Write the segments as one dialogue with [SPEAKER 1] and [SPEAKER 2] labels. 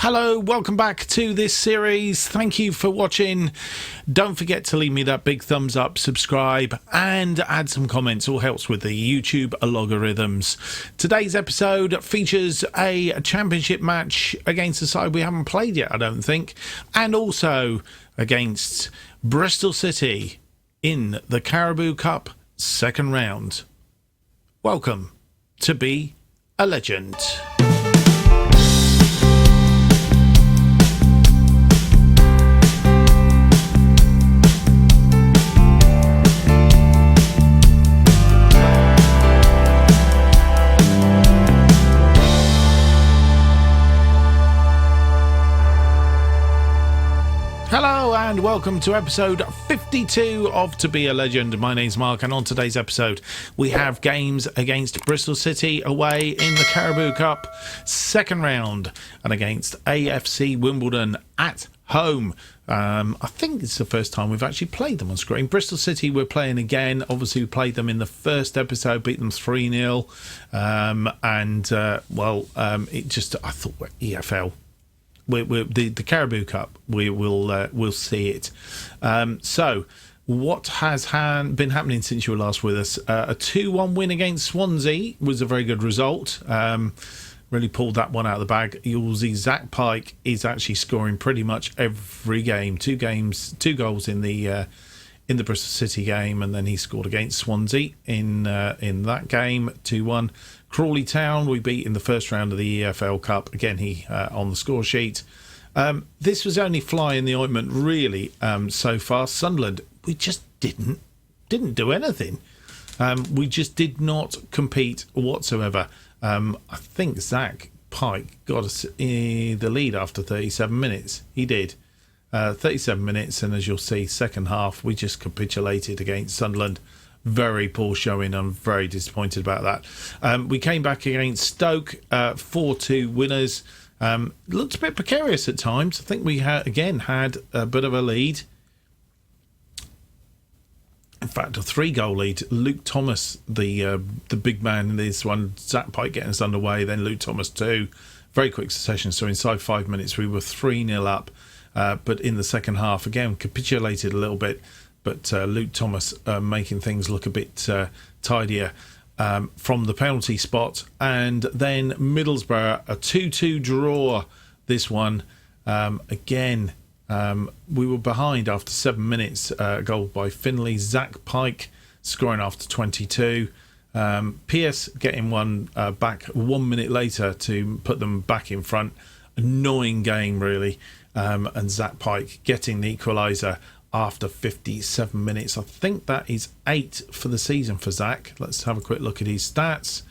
[SPEAKER 1] Hello, welcome back to this series. Thank you for watching. Don't forget to leave me that big thumbs up, subscribe, and add some comments. All helps with the YouTube logarithms. Today's episode features a championship match against a side we haven't played yet, I don't think, and also against Bristol City in the Carabao Cup second round. Welcome to Be a Legend. Hello and welcome to episode 52 of To Be a Legend. My name's Mark, and on today's episode we have games against Bristol City away in the Carabao Cup second round and against AFC Wimbledon at home. I think it's the first time we've actually played them on screen. Bristol City we're playing again. Obviously we played them in the first episode, beat them 3-0, it just, I thought we're EFL. The Carabao Cup, we'll see it. So what has been happening since you were last with us? A 2-1 win against Swansea was a very good result. Really pulled that one out of the bag. You'll see Zach Pike is actually scoring pretty much every game. Two goals in the Bristol City game, and then he scored against Swansea in that game, 2-1. Chorley Town we beat in the first round of the EFL Cup. Again, he on the score sheet. This was only fly in the ointment, really, so far. Sunderland, we just didn't do anything. We just did not compete whatsoever. I think Zach Pike got us in the lead after 37 minutes. He did. 37 minutes, and as you'll see, second half, we just capitulated against Sunderland. Very poor showing. I'm very disappointed about that. We came back against Stoke, 4-2 winners. Looked a bit precarious at times. I think we had a bit of a lead. In fact, a 3-goal lead. Luke Thomas, the big man in this one. Zach Pike getting us underway, then Luke Thomas 2. Very quick succession. So inside 5 minutes, we were 3-0 up. But in the second half, again, capitulated a little bit. But Luke Thomas making things look a bit tidier from the penalty spot. And then Middlesbrough, a 2-2 draw, this one. Again, we were behind after 7 minutes. A goal by Finlay. Zach Pike scoring after 22. Pierce getting one back 1 minute later to put them back in front. Annoying game, really. And Zach Pike getting the equaliser after 57 minutes. I think that is 8 for the season for Zach. Let's have a quick look at his stats.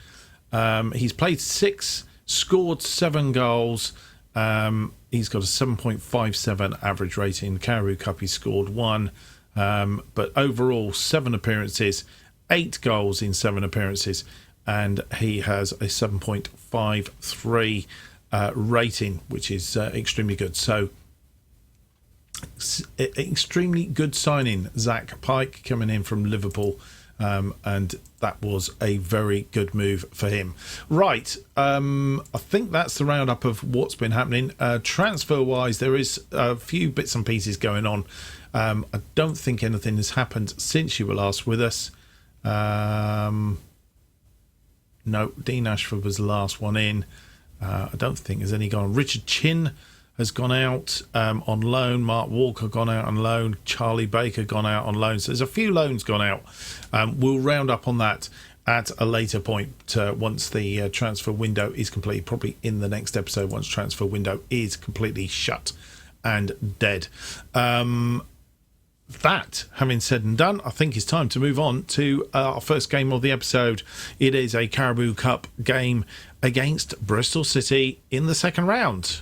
[SPEAKER 1] He's played 6, scored 7 goals. He's got a 7.57 average rating. Carabao Cup, he scored 1. But overall, 7 appearances, 8 goals in 7 appearances. And he has a 7.53 rating, which is extremely good. So, extremely good signing, Zach Pike coming in from Liverpool, and that was a very good move for him. Right, I think that's the roundup of what's been happening. Transfer wise, there is a few bits and pieces going on. I don't think anything has happened since you were last with us. No, Dean Ashford was the last one in. I don't think there's any gone. Richard Chin has gone out on loan. Mark Walker gone out on loan. Charlie Baker gone out on loan. So there's a few loans gone out. We'll round up on that at a later point once the transfer window is complete. Probably in the next episode once transfer window is completely shut and dead. That having said and done, I think it's time to move on to our first game of the episode. It is a Carabao Cup game against Bristol City in the second round.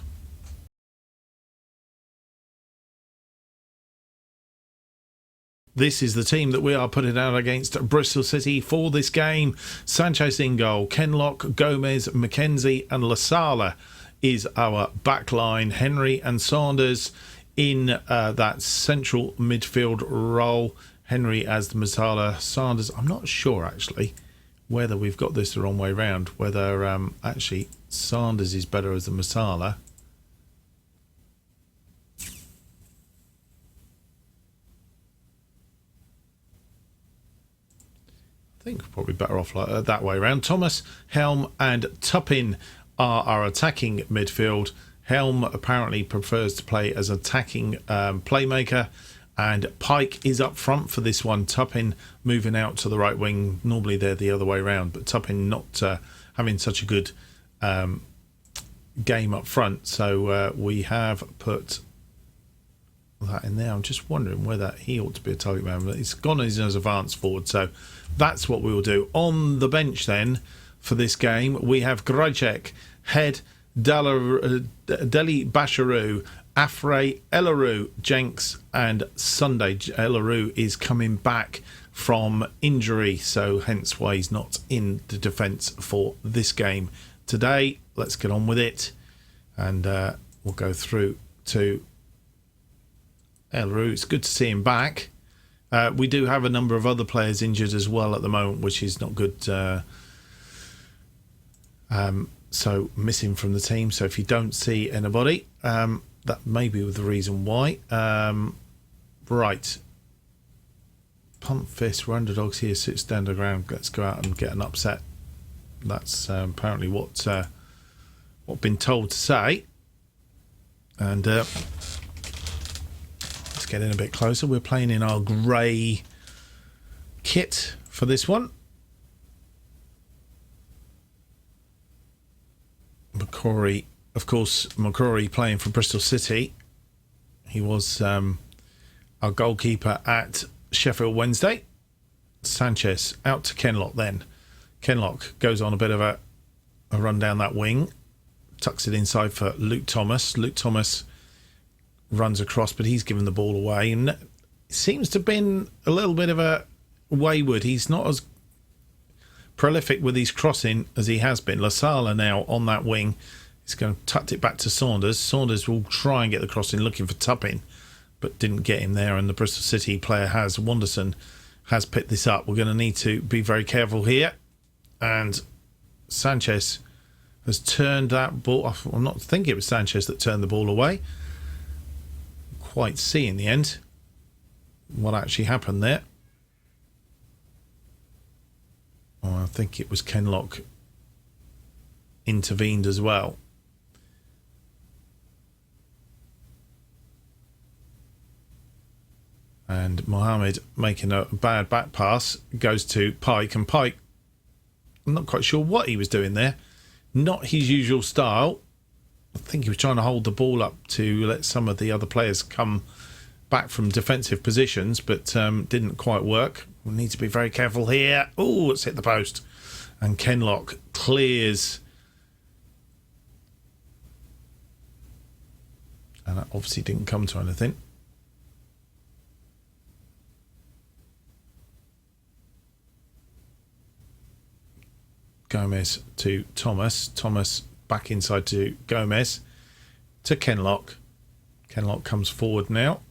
[SPEAKER 1] This is the team that we are putting out against Bristol City for this game. Sanchez in goal, Kenlock, Gomez, McKenzie and Lasala is our back line. Henry and Sanders in that central midfield role. Henry as the Masala, Sanders, I'm not sure actually whether we've got this the wrong way round, whether actually Sanders is better as the Masala. think probably better off like that way around. Thomas, Helm and Tuppin are our attacking midfield. Helm apparently prefers to play as attacking playmaker, and Pike is up front for this one. Tuppin moving out to the right wing. Normally they're the other way around, but Tuppin not having such a good game up front, so we have put that in there. I'm just wondering whether he ought to be a target man, but it's gone as advanced forward, so that's what we will do. On the bench then for this game, we have Grajek, Head, Deli Basharu, Afray, Elaru, Jenks and Sunday. Elaru is coming back from injury, so hence why he's not in the defence for this game today. Let's get on with it, and we'll go through to Elaru. It's good to see him back. We do have a number of other players injured as well at the moment, which is not good. So missing from the team. So if you don't see anybody, that may be the reason why. Right. Punt fist, we're underdogs here, sits down the ground. Let's go out and get an upset. That's apparently what I've been told to say. And let's get in a bit closer. We're playing in our grey kit for this one. McCrory, of course, playing for Bristol City. He was our goalkeeper at Sheffield Wednesday. Sanchez out to Kenlock then. Kenlock goes on a bit of a run down that wing, tucks it inside for Luke Thomas. Luke Thomas runs across, but he's given the ball away, and it seems to have been a little bit of a wayward. He's not as prolific with his crossing as he has been. Lasala now on that wing. He's going to tuck it back to Saunders. Saunders will try and get the crossing, looking for Tuppin, but didn't get him there, and the Bristol City player Wanderson has picked this up. We're going to need to be very careful here, and Sanchez has turned that ball off. I'm not thinking it was Sanchez that turned the ball away. Quite see in the end what actually happened there. I think it was Kenlock intervened as well. And Mohammed making a bad back pass goes to Pike, and Pike, I'm not quite sure what he was doing there. Not his usual style. I think he was trying to hold the ball up to let some of the other players come back from defensive positions, but didn't quite work. We need to be very careful here. Oh, it's hit the post. And Kenlock clears. And that obviously didn't come to anything. Gomez to Thomas. Thomas back inside to Gomez. To Kenlock. Kenlock comes forward now.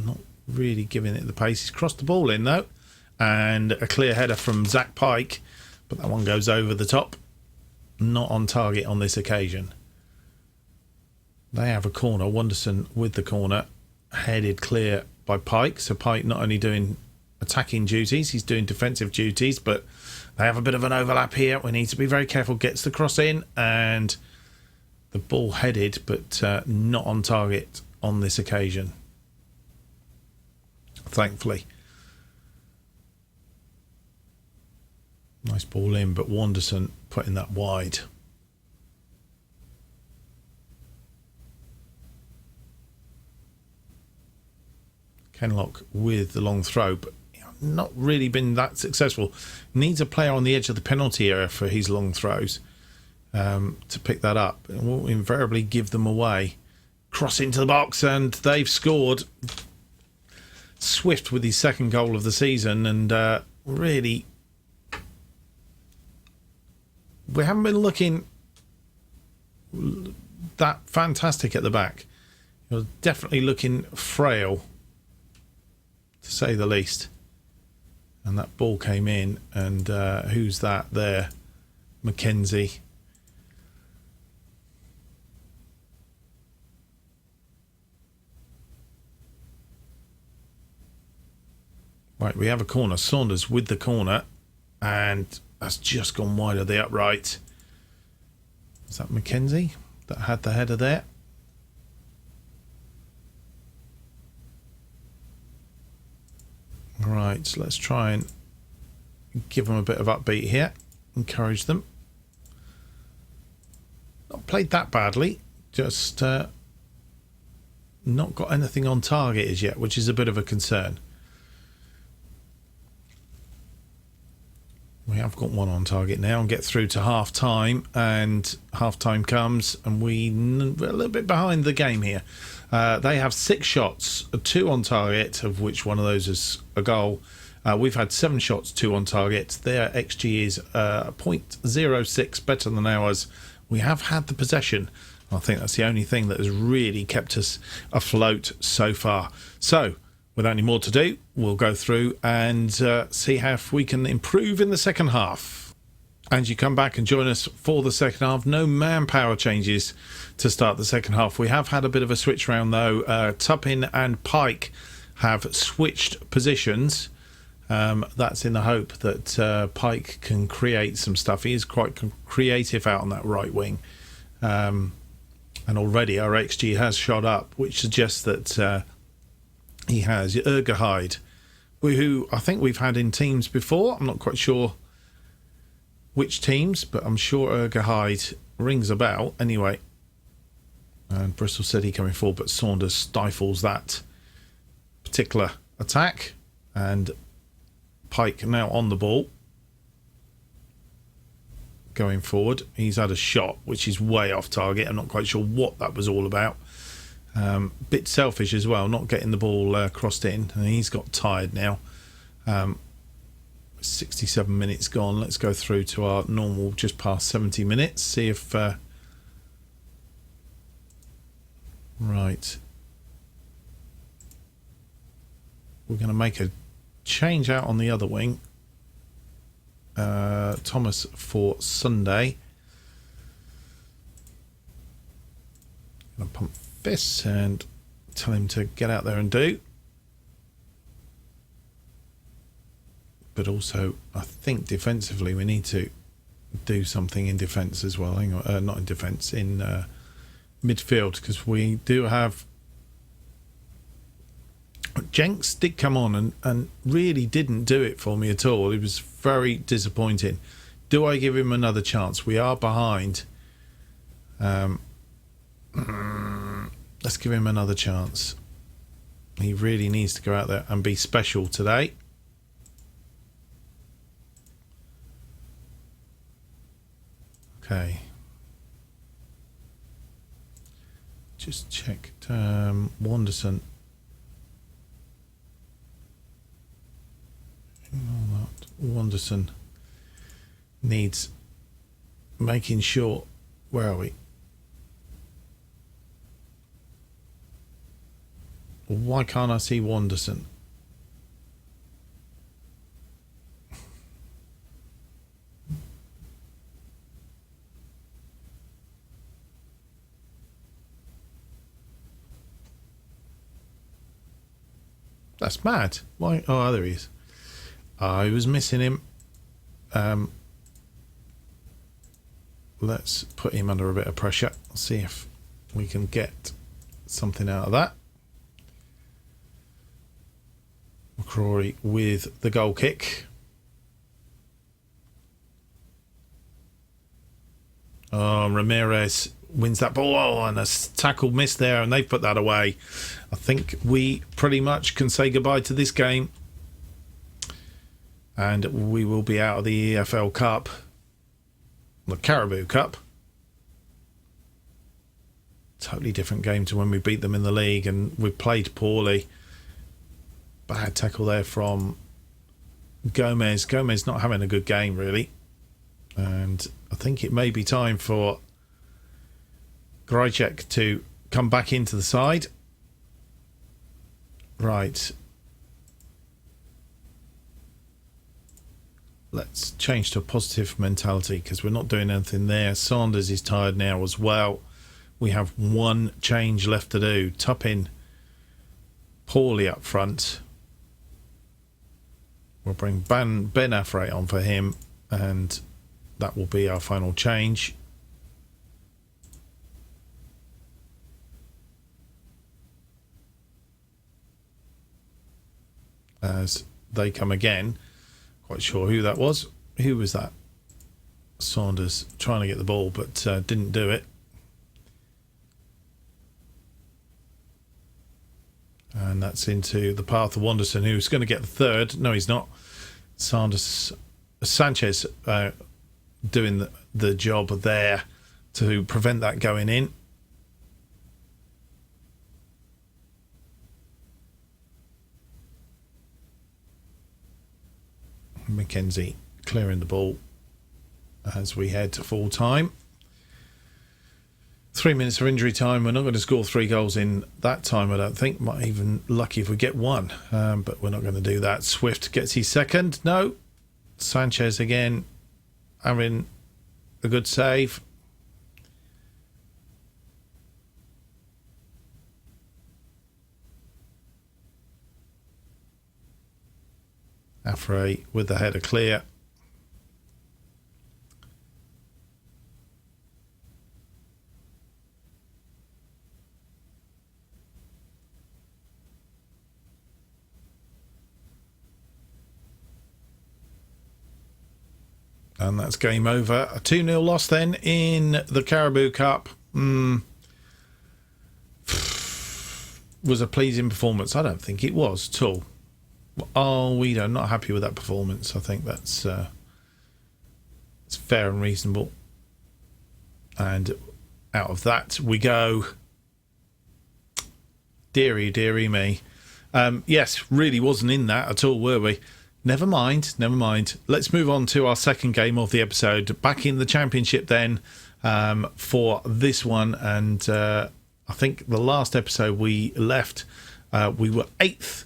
[SPEAKER 1] Not really giving it the pace. He's crossed the ball in though. And a clear header from Zach Pike. But that one goes over the top. Not on target on this occasion. They have a corner. Wanderson with the corner. Headed clear by Pike. So Pike not only doing attacking duties, he's doing defensive duties, but they have a bit of an overlap here. We need to be very careful. Gets the cross in, and the ball headed, but not on target on this occasion, thankfully. Nice ball in, but Wanderson putting that wide. Kenlock with the long throw, but not really been that successful. Needs a player on the edge of the penalty area for his long throws to pick that up. It will invariably give them away. Cross into the box, and they've scored. Swift with his second goal of the season, and really, we haven't been looking that fantastic at the back. You're definitely looking frail, to say the least. And that ball came in, and who's that there? Mackenzie. Right, we have a corner. Saunders with the corner, and that's just gone wide of the upright. Is that Mackenzie that had the header there? Right, so let's try and give them a bit of upbeat here. Encourage them. Not played that badly, just not got anything on target as yet, which is a bit of a concern. We have got one on target now and get through to half time, and half time comes and we're a little bit behind the game here. They have 6 shots, 2 on target, of which one of those is a goal. We've had 7 shots, 2 on target. Their XG is 0.06 better than ours. We have had the possession. I think that's the only thing that has really kept us afloat so far. So, without any more to do, we'll go through and see how we can improve in the second half. And you come back and join us for the second half. No manpower changes to start the second half. We have had a bit of a switch round though. Tuppin and Pike have switched positions. That's in the hope that Pike can create some stuff. He is quite creative out on that right wing. And already our XG has shot up, which suggests that he has Ergahide, who I think we've had in teams before. I'm not quite sure which teams, but I'm sure Ergahide rings a bell. Anyway, and Bristol City coming forward, but Saunders stifles that particular attack, and Pike now on the ball going forward. He's had a shot which is way off target. I'm not quite sure what that was all about. Bit selfish as well, not getting the ball crossed in, and he's got tired now. 67 minutes gone. Let's go through to our normal just past 70 minutes, see if right, we're going to make a change out on the other wing. Thomas for Sunday. Gonna pump fists and tell him to get out there and do. But also, I think defensively we need to do something in defence as well. Hang on, not in defence, in midfield, because we do have. Jenks did come on and really didn't do it for me at all. It was very disappointing. Do I give him another chance? We are behind. Let's give him another chance. He really needs to go out there and be special today. Okay. Just check. Wanderson. Wanderson needs making sure. Where are we? Why can't I see Wanderson? That's mad. Why? Oh, there he is. I was missing him. Let's put him under a bit of pressure. See if we can get something out of that. Chorley with the goal kick. Oh, Ramirez wins that ball. Oh, and a tackle missed there, and they've put that away. I think we pretty much can say goodbye to this game. And we will be out of the EFL Cup, the Carabao Cup. Totally different game to when we beat them in the league, and we played poorly. Bad tackle there from Gomez. Gomez not having a good game, really. And I think it may be time for Grajcek to come back into the side. Right. Let's change to a positive mentality, because we're not doing anything there. Saunders is tired now as well. We have one change left to do. Tuppin poorly up front. We'll bring Ben Affray on for him, and that will be our final change. As they come again. Quite sure who that was. Who was that? Saunders trying to get the ball, but didn't do it. And that's into the path of Wanderson, who's going to get the third. No, he's not. Sanchez doing the job there to prevent that going in. Mackenzie clearing the ball as we head to full time. 3 minutes of injury time. We're not going to score 3 goals in that time, I don't think. Might even lucky if we get one, but we're not going to do that. Swift gets his second. No. Sanchez again having a good save. Affray with the header clear. And that's game over. A 2-0 loss then in the Carabao Cup. Was a pleasing performance? I don't think it was at all. Oh, we are not happy with that performance. I think that's it's fair and reasonable. And out of that we go. Deary me. Yes, really wasn't in that at all, were we? Never mind. Let's move on to our second game of the episode. Back in the Championship then for this one. And I think the last episode we left, we were 8th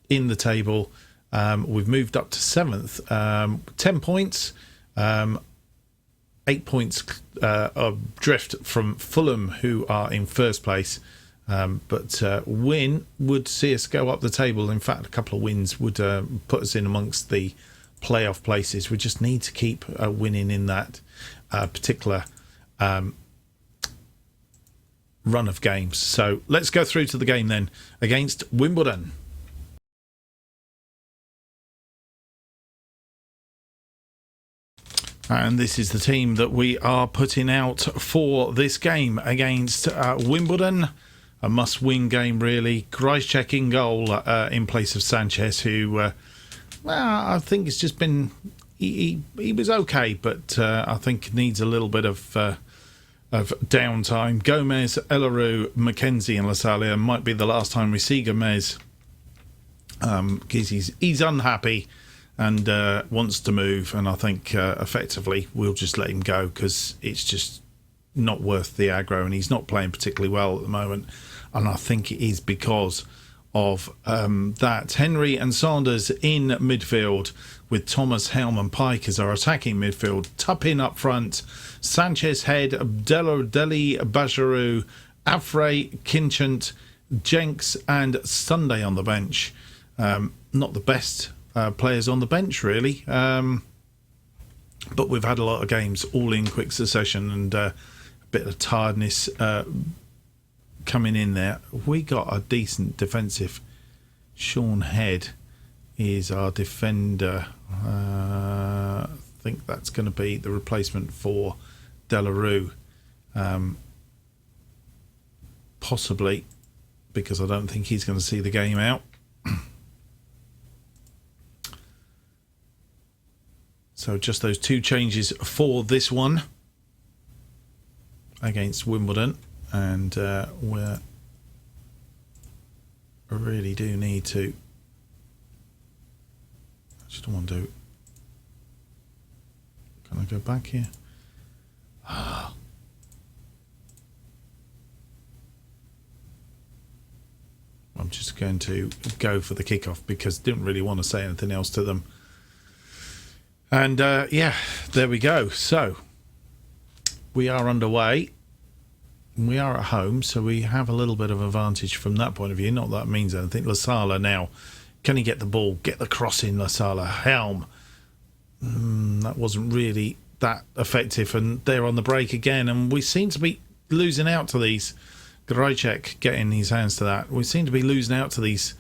[SPEAKER 1] in the table. We've moved up to 7th. 10 points. 8 points of drift from Fulham, who are in first place. But win would see us go up the table. In fact, a couple of wins would put us in amongst the playoff places. We just need to keep winning in that particular run of games. So let's go through to the game then against Wimbledon. And this is the team that we are putting out for this game against Wimbledon. A must-win game, really. Kreisczyk in goal in place of Sanchez, who, I think it's just been... He was okay, but I think needs a little bit of downtime. Gomez, Elleroux, Mackenzie and Lasalia might be the last time we see Gomez, because he's unhappy and wants to move, and I think effectively we'll just let him go because it's just not worth the aggro, and he's not playing particularly well at the moment, and I think it is because of that. Henry and Saunders in midfield with Thomas, Helm and Pike as our attacking midfield. Tuppin up front, Sanchez head, Deli, Bajarou, Affray, Kinchant, Jenks and Sunday on the bench. Not the best players on the bench, really, but we've had a lot of games all in quick succession, and a bit of tiredness coming in there. We got a decent defensive. Sean Head is our defender. I think that's going to be the replacement for Delarue, possibly, because I don't think he's going to see the game out. So just those 2 changes for this one against Wimbledon, and we really do need to. I just want to. Can I go back here? I'm just going to go for the kickoff because I didn't really want to say anything else to them. And yeah, there we go. So we are underway. We are at home, so we have a little bit of advantage from that point of view. Not that it means anything. La Sala now Can he get the ball? Get the cross in, Lasala. Helm. That wasn't really that effective, and they're on the break again, and we seem to be losing out to these. Grajcek getting his hands to that. We seem to be losing out to these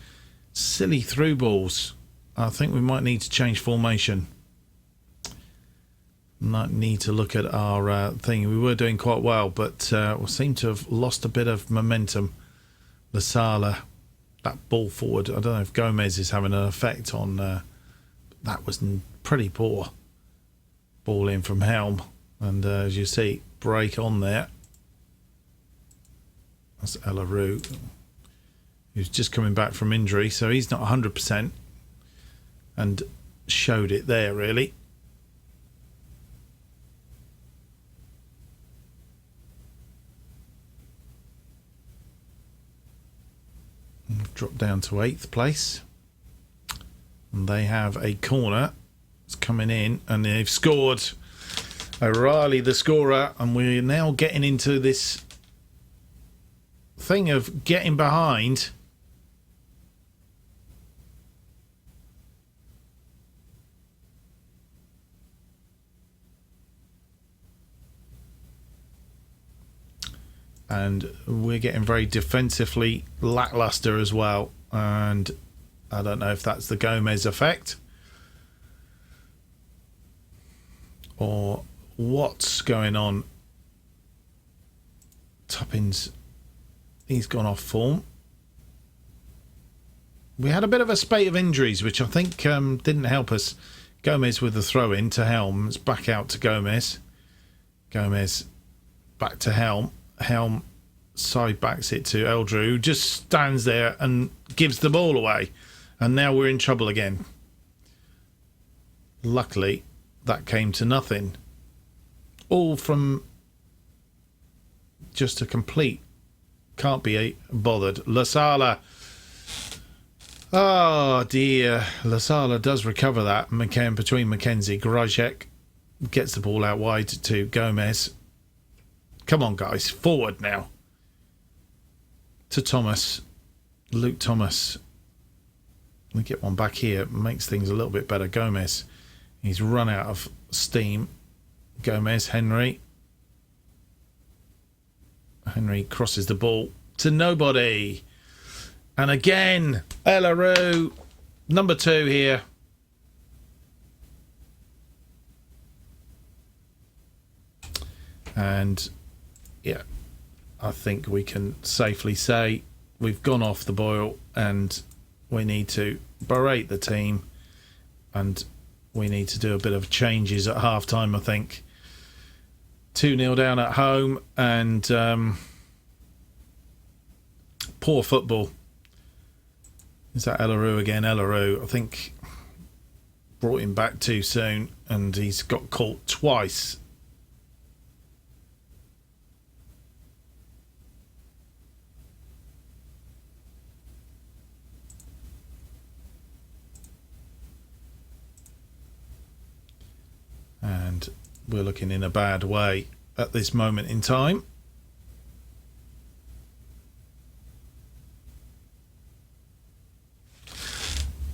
[SPEAKER 1] silly through balls. I think we might need to change formation. Might need to look at our thing. We were doing quite well, but we seem to have lost a bit of momentum. Lasala, that ball forward. I don't know if Gomez is having an effect on. That was pretty poor. Ball in from Helm, and as you see, break on there. That's Elaroo, who's just coming back from injury, so he's not 100%, and showed it there really. We've dropped down to 8th place, and they have a corner. It's coming in, and they've scored. O'Reilly the scorer, and we're now getting into this thing of getting behind. And we're getting very defensively lackluster as well, and I don't know if that's the Gomez effect or what's going on. Tuppins, he's gone off form. We had a bit of a spate of injuries, which I think didn't help us. Gomez with the throw in to Helm. It's back out to Gomez. Gomez back to Helm. Helm side backs it to Eldrew, who just stands there and gives the ball away. And now we're in trouble again. Luckily, that came to nothing. All from just a complete can't be bothered. Lasala. Oh dear. Lasala does recover that. Between Mackenzie. Grajcek gets the ball out wide to Gomez. Come on, guys. Forward now. To Thomas. Luke Thomas. We get one back here. Makes things a little bit better. Gomez. He's run out of steam. Gomez. Henry. Henry crosses the ball to nobody. And again, Elaroo. Number 2 here. And yeah, I think we can safely say we've gone off the boil, and we need to berate the team, and we need to do a bit of changes at half time, I think. 2-0 down at home, and poor football. Is that Elaroo again? Elaroo, I think, brought him back too soon, and he's got caught twice. And we're looking in a bad way at this moment in time.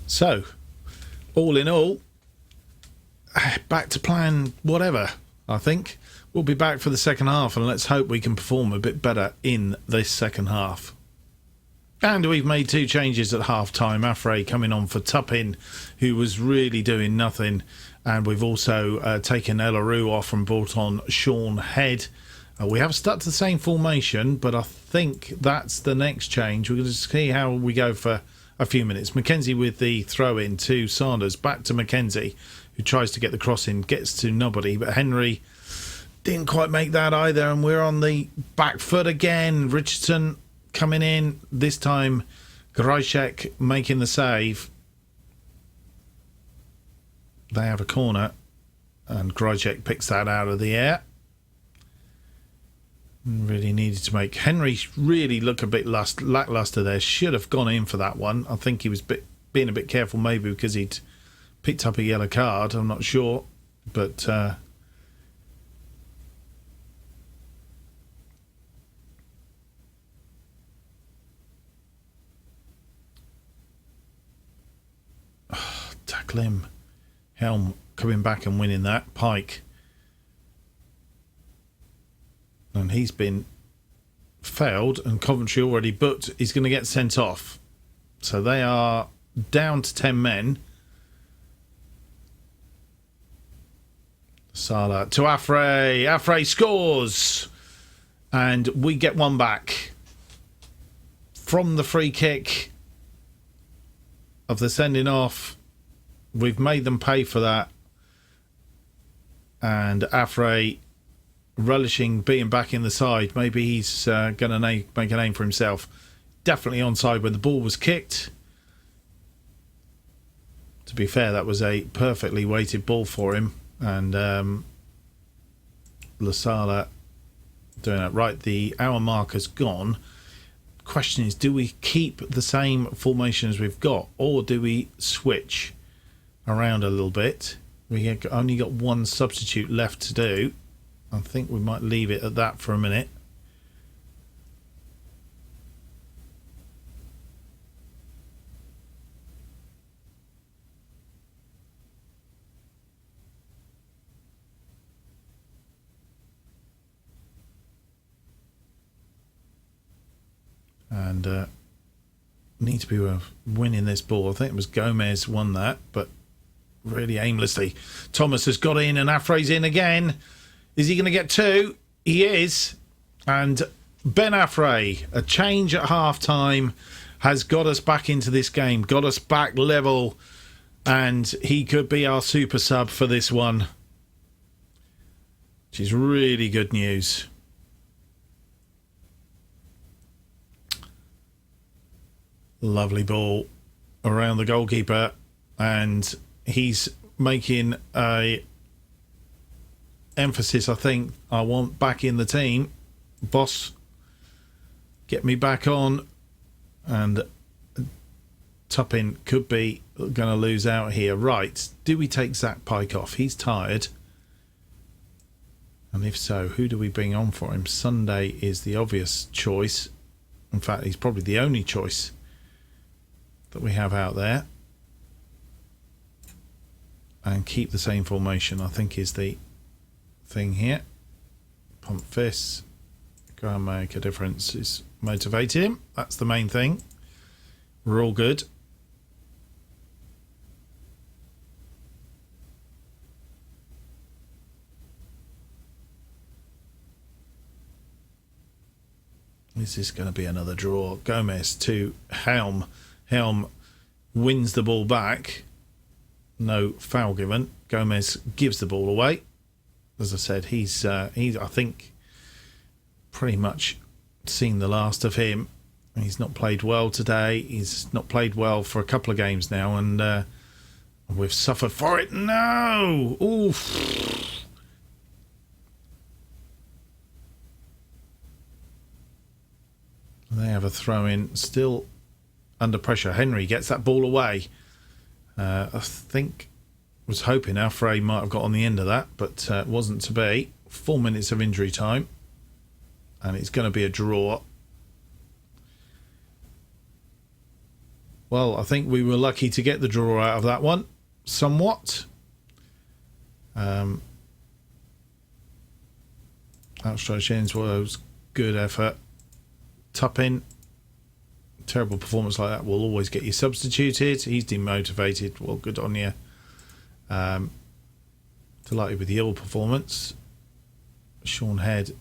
[SPEAKER 1] So, all in all, back to plan whatever, I think. We'll be back for the second half, and let's hope we can perform a bit better in this second half. And we've made 2 changes at half-time. Afray coming on for Tuppin, who was really doing nothing. And we've also taken Elaroo off and brought on Sean Head. We have stuck to the same formation, but I think that's the next change. We're going to see how we go for a few minutes. Mackenzie with the throw-in to Sanders. Back to Mackenzie, who tries to get the cross in. Gets to nobody, but Henry didn't quite make that either. And we're on the back foot again. Richardson coming in. This time, Grajcek making the save. They have a corner, and Grajcek picks that out of the air. Really needed to make Henry really look a bit lackluster there. Should have gone in for that one. I think he was being a bit careful, maybe because he'd picked up a yellow card. I'm not sure, but tackle him. Helm coming back and winning that. Pike. And he's been fouled, and Coventry already booked. He's going to get sent off. So they are down to 10 men. Salah to Afray. Afray scores. And we get one back from the free kick of the sending off. We've made them pay for that. And Afray relishing being back in the side. Maybe he's going to make a name for himself. Definitely onside when the ball was kicked. To be fair, that was a perfectly weighted ball for him. And Lasala doing it right. The hour marker's gone. Question is, do we keep the same formation as we've got, or do we switch around a little bit? We only got one substitute left to do. I think we might leave it at that for a minute. And need to be winning this ball. I think it was Gomez won that, but really aimlessly. Thomas has got in, and Afray's in again. Is he going to get two? He is. And Ben Afray, a change at half-time, has got us back into this game, got us back level, and he could be our super sub for this one, which is really good news. Lovely ball around the goalkeeper, and he's making a emphasis, I think. I want back in the team. Boss, get me back on. And Tuppin could be going to lose out here. Right, do we take Zach Pike off? He's tired. And if so, who do we bring on for him? Sunday is the obvious choice. In fact, he's probably the only choice that we have out there. And keep the same formation, I think, is the thing here. Pump fists. Go and make a difference. Is motivated him. That's the main thing. We're all good. Is this going to be another draw? Gomez to Helm. Helm wins the ball back. No foul given. Gomez gives the ball away. As I said, he's I think pretty much seen the last of him. He's not played well today. He's not played well for a couple of games now, and we've suffered for it. No! Oof. They have a throw in. Still under pressure. Henry gets that ball away. I think, was hoping Afray might have got on the end of that, but it wasn't to be. 4 minutes of injury time, and it's going to be a draw. Well, I think we were lucky to get the draw out of that one, somewhat. Outstretched ends was good effort. Tuppin, terrible performance like that will always get you substituted. He's demotivated. Well, good on you. Delighted with the ill performance. Sean Head,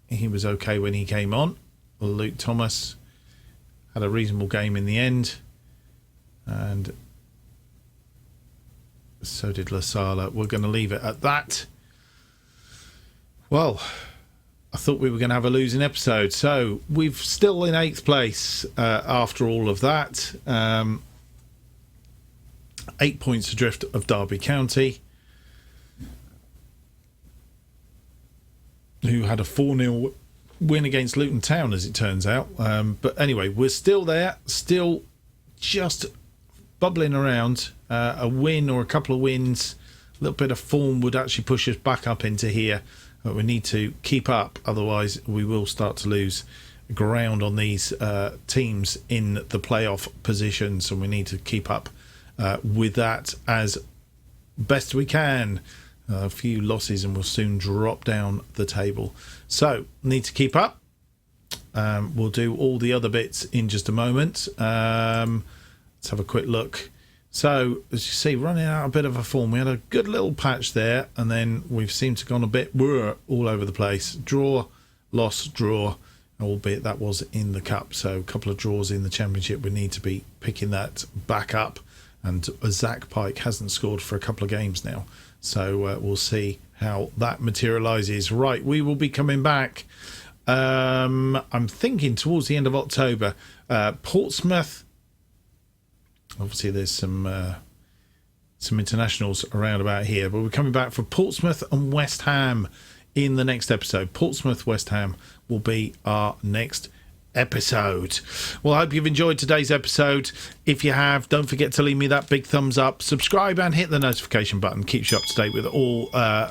[SPEAKER 1] he was okay when he came on. Luke Thomas had a reasonable game in the end, and so did Lasala. We're going to leave it at that. Well, I thought we were going to have a losing episode, so we're still in 8th place after all of that. 8 points adrift of Derby County, who had a 4-0 win against Luton Town, as it turns out. But anyway, we're still there, still just bubbling around. A win or a couple of wins, a little bit of form would actually push us back up into here. But we need to keep up, otherwise we will start to lose ground on these teams in the playoff positions, and we need to keep up with that as best we can. A few losses and we'll soon drop down the table. So, need to keep up. We'll do all the other bits in just a moment. Let's have a quick look. So, as you see, running out a bit of a form. We had a good little patch there, and then we've seemed to have gone a bit all over the place. Draw, loss, draw, albeit that was in the cup. So, a couple of draws in the championship. We need to be picking that back up. And Zach Pike hasn't scored for a couple of games now. So, we'll see how that materialises. Right, we will be coming back. I'm thinking towards the end of October. Portsmouth. Obviously, there's some internationals around about here, but we're coming back for Portsmouth and West Ham in the next episode. Portsmouth, West Ham will be our next episode. Well, I hope you've enjoyed today's episode. If you have, don't forget to leave me that big thumbs up, subscribe and hit the notification button. Keeps you up to date with all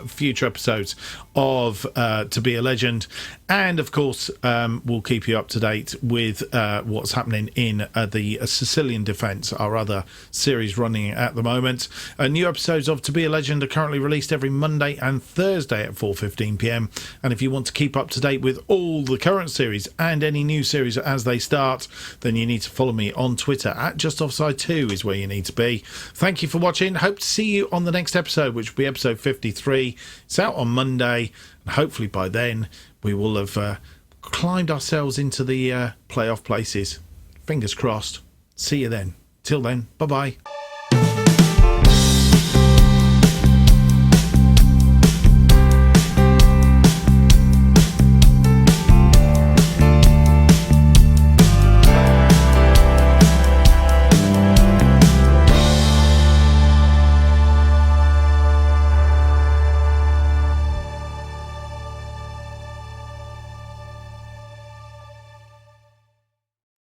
[SPEAKER 1] future episodes of To Be a Legend, and of course we'll keep you up to date with what's happening in the Sicilian Defence, our other series running at the moment. New episodes of To Be a Legend are currently released every Monday and Thursday at 4:15 p.m, and if you want to keep up to date with all the current series and any new series as they start, then you need to follow me on Twitter at JustOffside2 is where you need to be. Thank you for watching. Hope to see you on the next episode, which will be episode 53. It's out on Monday, and hopefully by then we will have climbed ourselves into the playoff places. Fingers crossed. See you then. Till then, bye-bye.